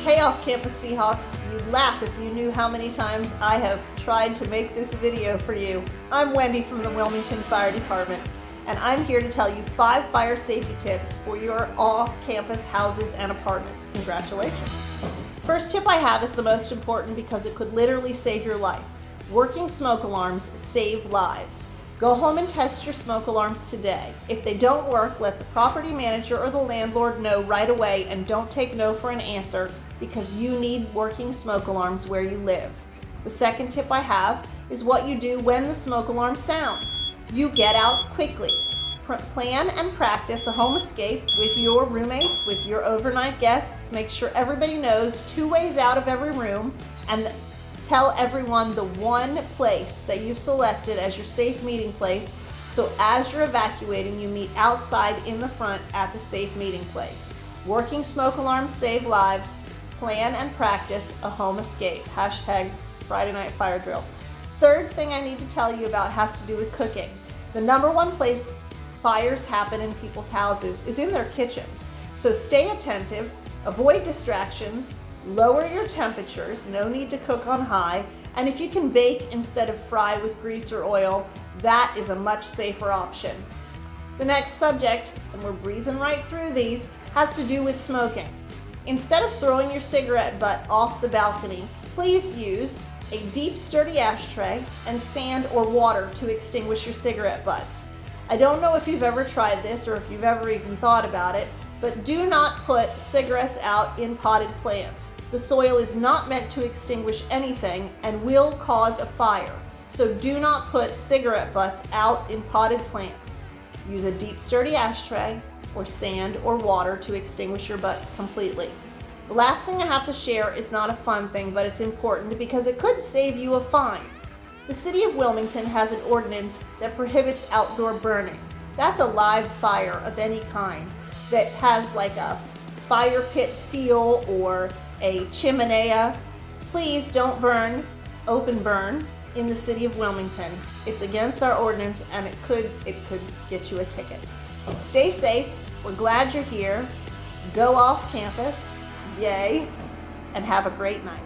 Hey off-campus Seahawks, you'd laugh if you knew how many times I have tried to make this video for you. I'm Wendy from the Wilmington Fire Department, and I'm here to tell you 5 fire safety tips for your off-campus houses and apartments. Congratulations. First tip I have is the most important because it could literally save your life. Working smoke alarms save lives. Go home and test your smoke alarms today. If they don't work, let the property manager or the landlord know right away, and don't take no for an answer, because you need working smoke alarms where you live. The second tip I have is what you do when the smoke alarm sounds. You get out quickly. Plan and practice a home escape with your roommates, with your overnight guests. Make sure everybody knows 2 ways out of every room, and tell everyone the one place that you've selected as your safe meeting place, so as you're evacuating, you meet outside in the front at the safe meeting place. Working smoke alarms save lives. Plan and practice a home escape. Hashtag Friday Night Fire Drill. Third thing I need to tell you about has to do with cooking. The number one place fires happen in people's houses is in their kitchens. So stay attentive, avoid distractions, lower your temperatures, no need to cook on high, and if you can bake instead of fry with grease or oil, that is a much safer option. The next subject, and we're breezing right through these, has to do with smoking. Instead of throwing your cigarette butt off the balcony, please use a deep, sturdy ashtray and sand or water to extinguish your cigarette butts. I don't know if you've ever tried this or if you've ever even thought about it, but do not put cigarettes out in potted plants. The soil is not meant to extinguish anything and will cause a fire, so do not put cigarette butts out in potted plants. Use a deep, sturdy ashtray or sand or water to extinguish your butts completely. The last thing I have to share is not a fun thing, but it's important because it could save you a fine. The city of Wilmington has an ordinance that prohibits outdoor burning. That's a live fire of any kind that has like a fire pit feel or a chimenea. Please don't burn, open burn, in the city of Wilmington. It's against our ordinance and it could get you a ticket. Stay safe. We're glad you're here. Go off campus. Yay. And have a great night.